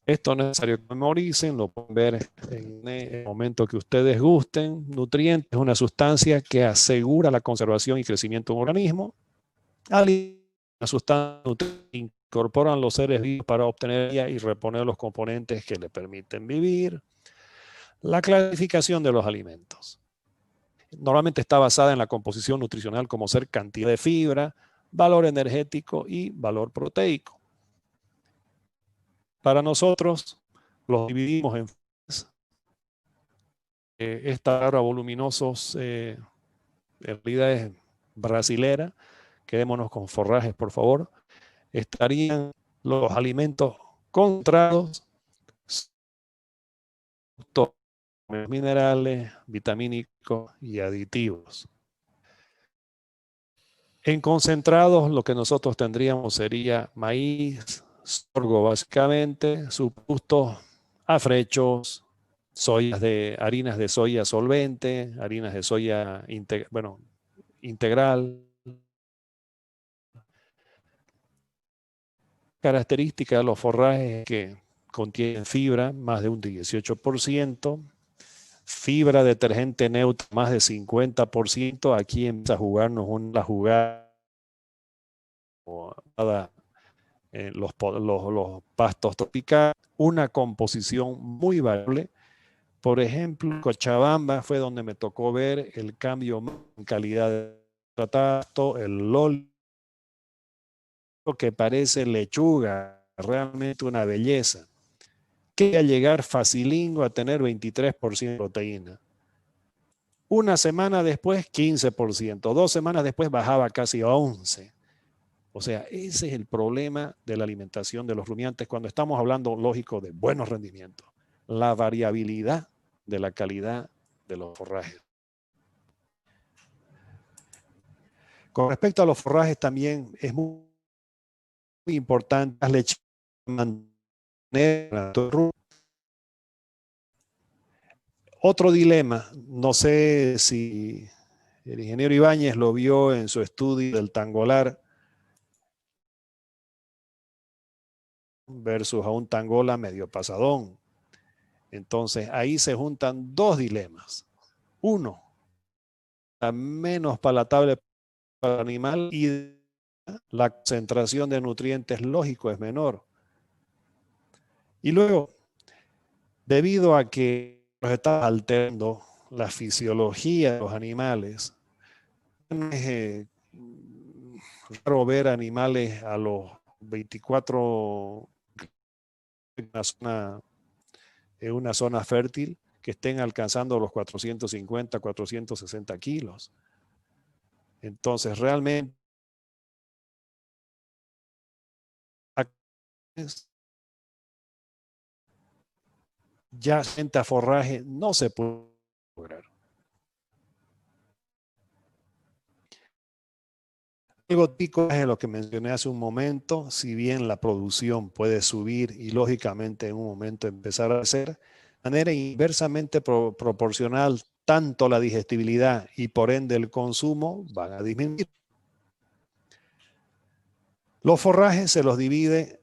esto no es necesario que memoricen, lo pueden ver en el momento que ustedes gusten. Nutrientes es una sustancia que asegura la conservación y crecimiento de un organismo. Una sustancia que incorporan los seres vivos para obtener y reponer los componentes que le permiten vivir. La clasificación de los alimentos. Normalmente está basada en la composición nutricional como ser cantidad de fibra, valor energético y valor proteico. Para nosotros, los dividimos en esta palabra voluminosos, en realidad es brasilera. Quedémonos con forrajes, por favor. Estarían los alimentos concentrados, minerales, vitamínicos y aditivos. En concentrados, lo que nosotros tendríamos sería maíz, sorgo básicamente, subpustos, afrechos, harinas de soya solvente, harinas de soya integral. Característica de los forrajes que contienen fibra, más de un 18%, fibra detergente neutra, más de 50%. Aquí empieza a jugarnos una jugada en los pastos tropicales, una composición muy variable. Por ejemplo, Cochabamba fue donde me tocó ver el cambio en calidad de tratado, el lol que parece lechuga, realmente una belleza. Que a llegar facilingo a tener 23% de proteína. Una semana después, 15%. 2 semanas después bajaba casi a 11%. O sea, ese es el problema de la alimentación de los rumiantes cuando estamos hablando, lógico, de buenos rendimientos. La variabilidad de la calidad de los forrajes. Con respecto a los forrajes también es muy importante las leches mantener. Otro dilema, no sé si el ingeniero Ibáñez lo vio en su estudio del tangolar versus a un tangola medio pasadón. Entonces ahí se juntan dos dilemas. Uno, menos palatable para el animal y la concentración de nutrientes lógico es menor. Y luego, debido a que nos está alterando la fisiología de los animales, es raro ver animales a los 24 en una zona fértil que estén alcanzando los 450, 460 kilos. Entonces, realmente ya frente a forraje no se puede lograr. Algo típico es lo que mencioné hace un momento, si bien la producción puede subir y lógicamente en un momento empezar a crecer, de manera inversamente proporcional, tanto la digestibilidad y por ende el consumo van a disminuir. Los forrajes se los divide,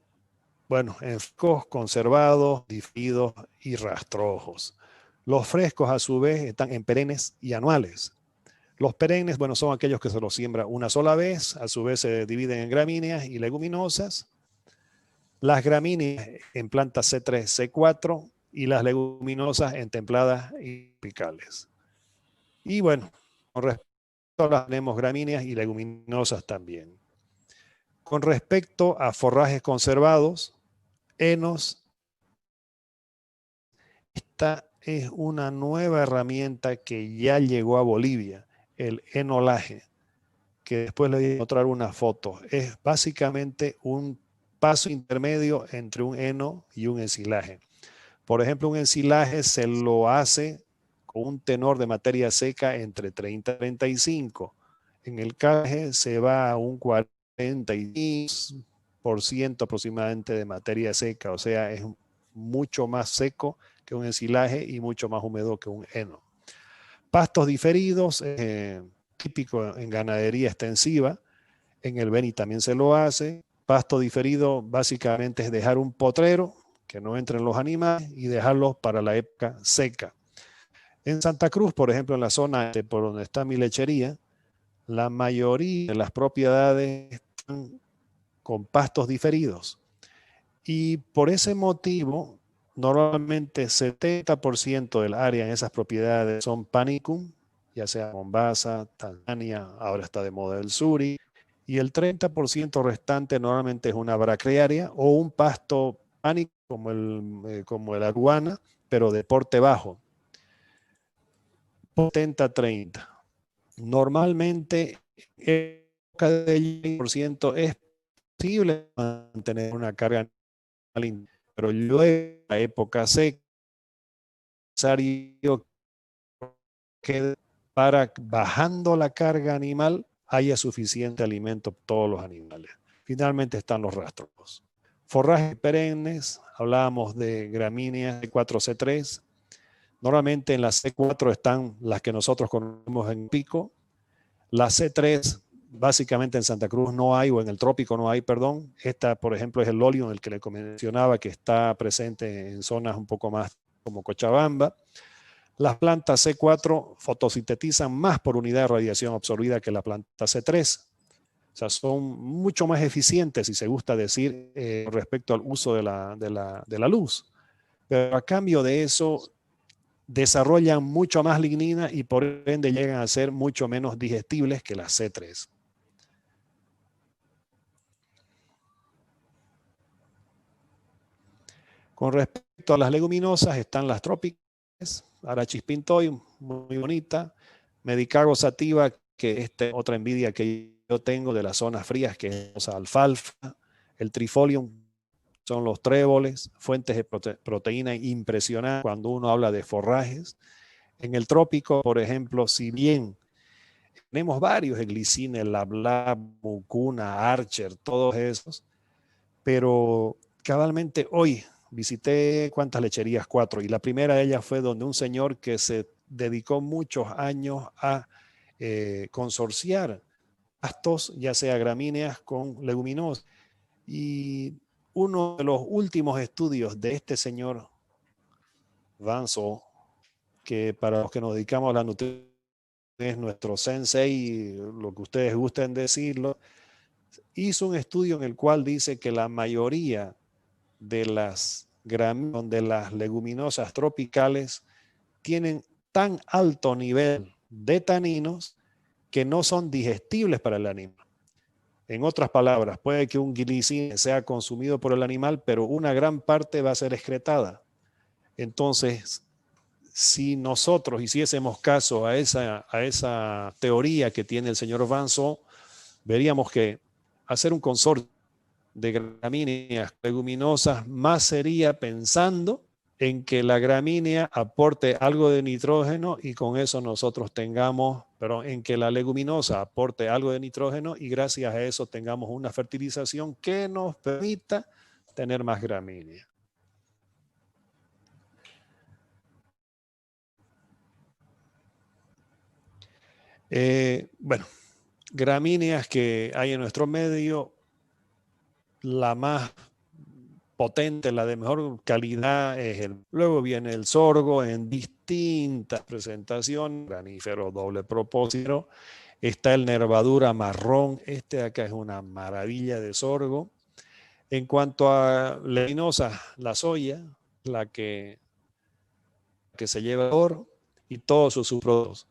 bueno, en frescos, conservados, diferidos y rastrojos. Los frescos a su vez están en perennes y anuales. Los perennes, bueno, son aquellos que se los siembra una sola vez, a su vez se dividen en gramíneas y leguminosas. Las gramíneas en plantas C3, C4 y las leguminosas en templadas y tropicales. Y bueno, con respecto a las tenemos gramíneas y leguminosas también. Con respecto a forrajes conservados, henos, esta es una nueva herramienta que ya llegó a Bolivia, el enolaje, que después le voy a mostrar una foto. Es básicamente un paso intermedio entre un heno y un ensilaje. Por ejemplo, un ensilaje se lo hace con un tenor de materia seca entre 30 y 35. En el caje se va a un 45% aproximadamente de materia seca, o sea, es mucho más seco que un ensilaje y mucho más húmedo que un heno. Pastos diferidos, típico en ganadería extensiva, en el Beni también se lo hace. Pasto diferido básicamente es dejar un potrero, que no entren los animales, y dejarlos para la época seca. En Santa Cruz, por ejemplo, en la zona por donde está mi lechería, la mayoría de las propiedades están con pastos diferidos. Y por ese motivo, normalmente 70% del área en esas propiedades son panicum, ya sea Mombasa, Tanzania, ahora está de moda el suri, y el 30% restante normalmente es una bracrearia o un pasto panicum como el aruana, pero de porte bajo. 70-30. Normalmente, en época del 100% es posible mantener una carga animal, pero luego de la época seca, necesario que para bajando la carga animal haya suficiente alimento para todos los animales. Finalmente están los rastros. Forrajes perennes, hablábamos de gramíneas C4, C3. Normalmente en la C4 están las que nosotros conocemos en pico. La C3, básicamente en Santa Cruz no hay, o en el trópico no hay, perdón. Esta, por ejemplo, es el Lolium, el que le mencionaba, que está presente en zonas un poco más como Cochabamba. Las plantas C4 fotosintetizan más por unidad de radiación absorbida que la planta C3. O sea, son mucho más eficientes, si se gusta decir, respecto al uso de la luz. Pero a cambio de eso, desarrollan mucho más lignina y por ende llegan a ser mucho menos digestibles que las C3. Con respecto a las leguminosas, están las trópicas, Arachis pintoi, muy bonita, Medicago sativa, que es otra envidia que yo tengo de las zonas frías, que es la alfalfa, el trifolium, son los tréboles, fuentes de proteína impresionantes cuando uno habla de forrajes. En el trópico, por ejemplo, si bien tenemos varios, el glicina, el Lablab, Mucuna, Archer, todos esos, pero cabalmente hoy visité ¿cuántas lecherías? 4, y la primera de ellas fue donde un señor que se dedicó muchos años a consorciar pastos, ya sea gramíneas con leguminosas. Y uno de los últimos estudios de este señor Vanso, que para los que nos dedicamos a la nutrición es nuestro sensei, lo que ustedes gusten decirlo, hizo un estudio en el cual dice que la mayoría de las leguminosas tropicales tienen tan alto nivel de taninos que no son digestibles para el animal. En otras palabras, puede que un glicine sea consumido por el animal, pero una gran parte va a ser excretada. Entonces, si nosotros hiciésemos caso a esa teoría que tiene el señor Vanso, veríamos que hacer un consorcio de gramíneas leguminosas más sería pensando en que la gramínea aporte algo de nitrógeno y con eso nosotros tengamos, pero en que la leguminosa aporte algo de nitrógeno y gracias a eso tengamos una fertilización que nos permita tener más gramínea. Bueno, gramíneas que hay en nuestro medio, la más potente, la de mejor calidad luego viene el sorgo en distintas presentaciones, granífero, doble propósito, está el nervadura marrón, este de acá es una maravilla de sorgo. En cuanto a leguminosa, la soya, la que se lleva oro y todos sus subproductos.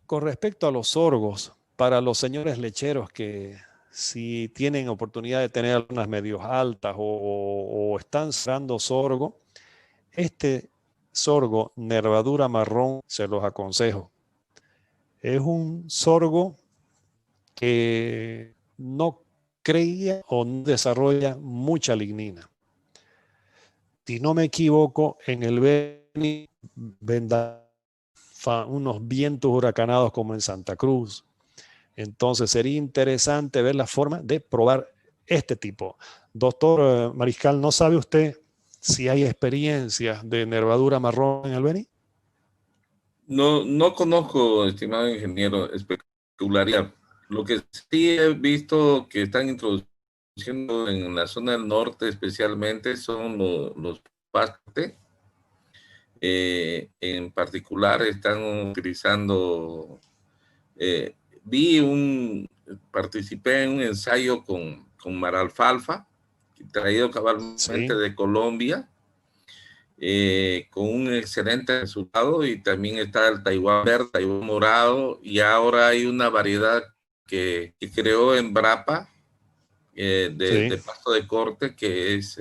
Con respecto a los sorgos, para los señores lecheros que si tienen oportunidad de tener algunas medios altas o están cerrando sorgo, este sorgo nervadura marrón se los aconsejo. Es un sorgo que no crea o no desarrolla mucha lignina. Si no me equivoco, en el Beni venda unos vientos huracanados como en Santa Cruz. Entonces sería interesante ver la forma de probar este tipo. Doctor Mariscal, ¿no sabe usted si hay experiencias de nervadura marrón en el Beni? No conozco, estimado ingeniero, especularidad. Lo que sí he visto que están introduciendo en la zona del norte especialmente son los pastes. En particular están utilizando, participé en un ensayo con maralfalfa, traído cabalmente de Colombia, con un excelente resultado, y también está el Taiwán verde, Taiwán morado, y ahora hay una variedad que creó Embrapa de pasto de corte, que es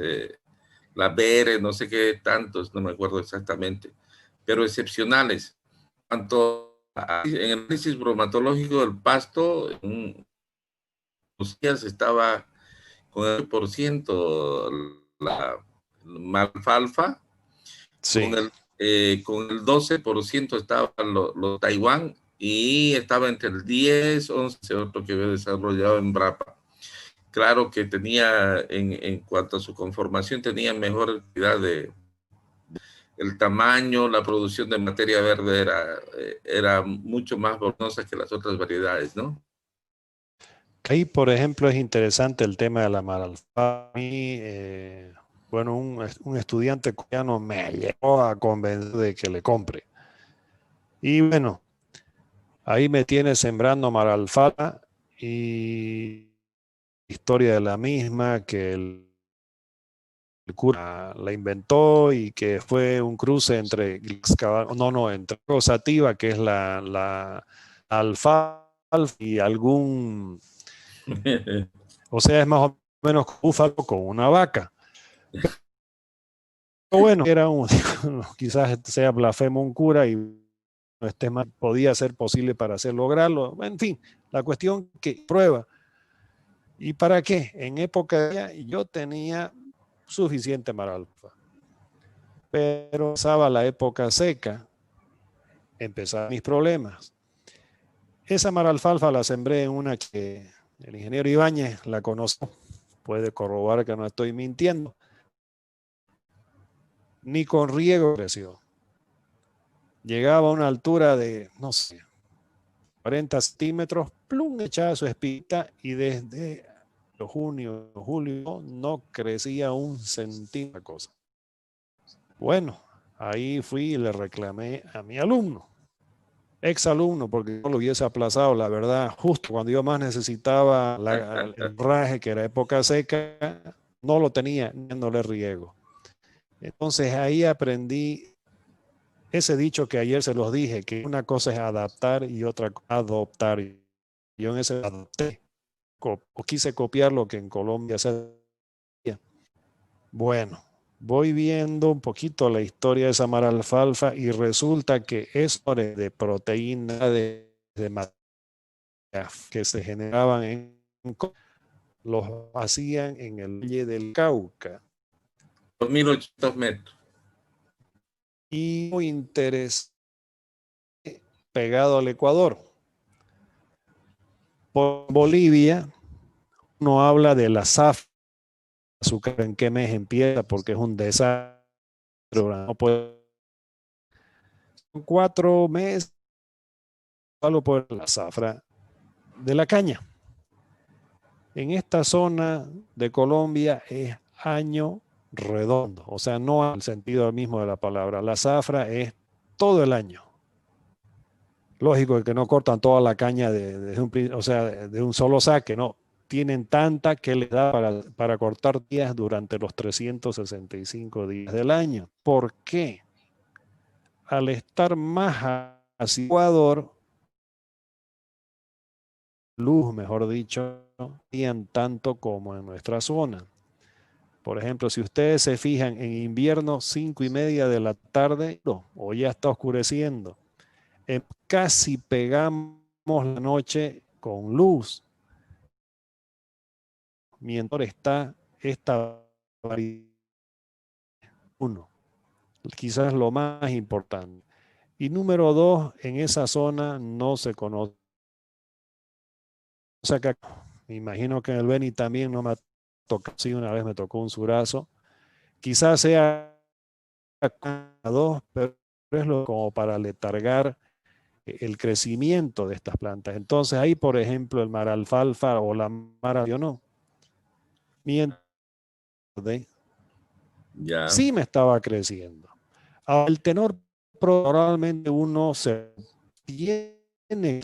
la Bere, no sé qué tantos, no me acuerdo exactamente, pero excepcionales. Tanto en el análisis bromatológico del pasto, en los días estaba con el 8% la alfalfa, con el 12% estaba los Taiwán, y estaba entre el 10, 11, otro que había desarrollado en Brapa. Claro que tenía, en cuanto a su conformación, tenía mejor calidad el tamaño, la producción de materia verde era mucho más volumosa que las otras variedades, ¿no? Ahí, por ejemplo, es interesante el tema de la maralfalfa. Bueno, un estudiante coreano me llegó a convencer de que le compre. Y bueno, ahí me tiene sembrando maralfalfa y historia de la misma, que el cura la inventó y que fue un cruce entre sativa, que es la alfalfa, y algún, o sea, es más o menos búfalo con una vaca. Bueno, era un, quizás sea blasfemo un cura y este más podía ser posible para hacer lograrlo. En fin, la cuestión que prueba. ¿Y para qué? En época de yo tenía suficiente mar alfa, pero pasaba la época seca, empezaron mis problemas. Esa mar alfalfa la sembré en una que el ingeniero Ibáñez la conoce, puede corroborar que no estoy mintiendo. Ni con riego creció. Llegaba a una altura de, no sé, 40 centímetros, plum, echaba su espita y desde junio, julio no crecía un centímetro. Cosa. Bueno, ahí fui y le reclamé a mi alumno, ex alumno, porque no lo hubiese aplazado, la verdad, justo cuando yo más necesitaba el raje, que era época seca, no lo tenía, no le riego. Entonces ahí aprendí ese dicho que ayer se los dije, que una cosa es adaptar y otra adoptar. Yo en ese adopté, o quise copiar lo que en Colombia se hacía. Bueno, voy viendo un poquito la historia de esa mar alfalfa y resulta que eso de proteína de que se generaban los hacían en el Valle del Cauca. 2.800 metros. Y muy interesante, pegado al Ecuador. Por Bolivia, uno habla de la zafra, azúcar en qué mes empieza, porque es un desastre. No puede, 4 meses, solo por la zafra de la caña. En esta zona de Colombia es año redondo, o sea, no en el sentido mismo de la palabra. La zafra es todo el año. Lógico que no cortan toda la caña o sea, de un solo saque, no. Tienen tanta que les da para cortar días durante los 365 días del año. ¿Por qué? Al estar más hacia Ecuador, luz, mejor dicho, no tanto como en nuestra zona. Por ejemplo, si ustedes se fijan en invierno, 5:30 de la tarde, o ya está oscureciendo, casi pegamos la noche con luz. Mientras está esta variedad, uno, quizás lo más importante. Y número dos, en esa zona no se conoce. O sea que me imagino que en el Beni también no me ha tocado, sí, una vez me tocó un surazo. Quizás sea dos, pero es como para letargar el crecimiento de estas plantas. Entonces ahí, por ejemplo, el mar alfalfa o la mar no. Mientras Ya. sí me estaba creciendo. Al tenor probablemente uno se tiene,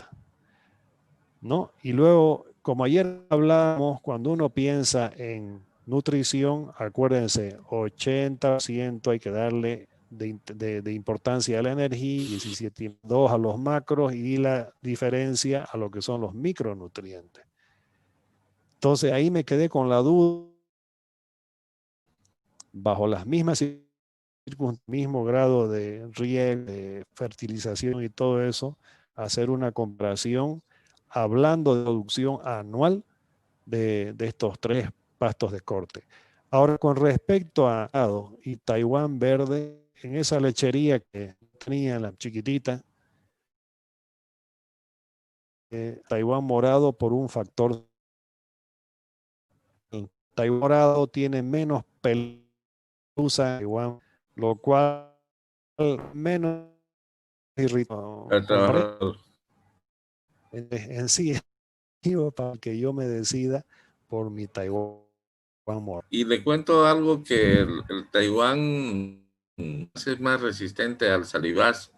¿no? Y luego, como ayer hablábamos, cuando uno piensa en nutrición, acuérdense, 80% hay que darle de importancia a la energía, 17,2 a los macros y la diferencia a lo que son los micronutrientes. Entonces ahí me quedé con la duda, bajo las mismas mismo grado de riego, de fertilización y todo eso, hacer una comparación hablando de producción anual de estos 3 pastos de corte. Ahora, con respecto a y Taiwán verde, en esa lechería que tenía la chiquitita, Taiwán morado por un factor. Taiwán morado tiene menos pelusa, Taiwán, lo cual menos irritado. En sí es para que yo me decida por mi Taiwán morado. Y le cuento algo que el Taiwán es más resistente al salivazo.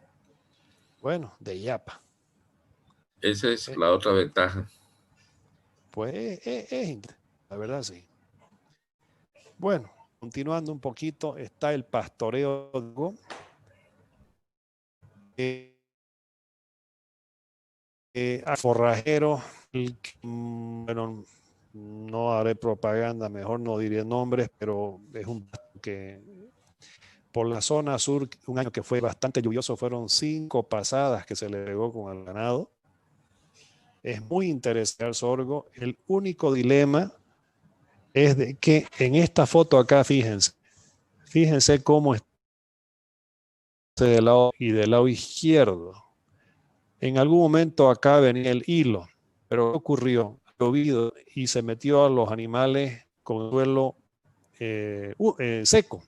Bueno, de Yapa. Esa es la otra ventaja. Pues la verdad sí. Bueno, continuando un poquito, está el pastoreo forrajero. Bueno, no haré propaganda, mejor no diré nombres, pero es un que por la zona sur, un año que fue bastante lluvioso, fueron 5 pasadas que se le regó con el ganado. Es muy interesante el sorgo. El único dilema es de que en esta foto acá, fíjense cómo está del lado y del lado izquierdo. En algún momento acá venía el hilo, pero ¿qué ocurrió? Llovido y se metió a los animales con suelo seco.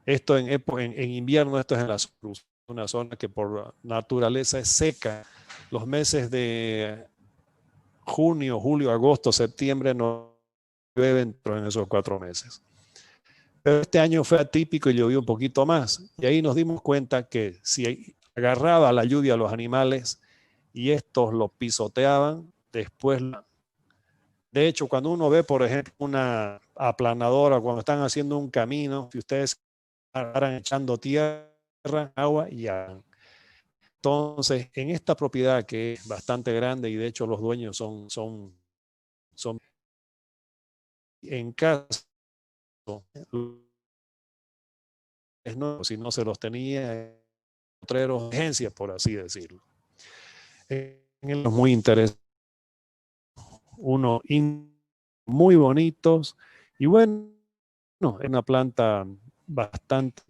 Esto en invierno, esto es en una zona que por naturaleza es seca. Los meses de junio, julio, agosto, septiembre no llueven en esos 4 meses. Pero este año fue atípico y llovió un poquito más. Y ahí nos dimos cuenta que si agarraba la lluvia a los animales y estos los pisoteaban, después... De hecho, cuando uno ve, por ejemplo, una aplanadora, cuando están haciendo un camino, si ustedes estarán echando tierra, agua y agua. Entonces, en esta propiedad que es bastante grande y de hecho los dueños son en caso, si no se los tenía, otros agencias, por así decirlo. En el muy interesante, muy bonitos y bueno, es una planta bastante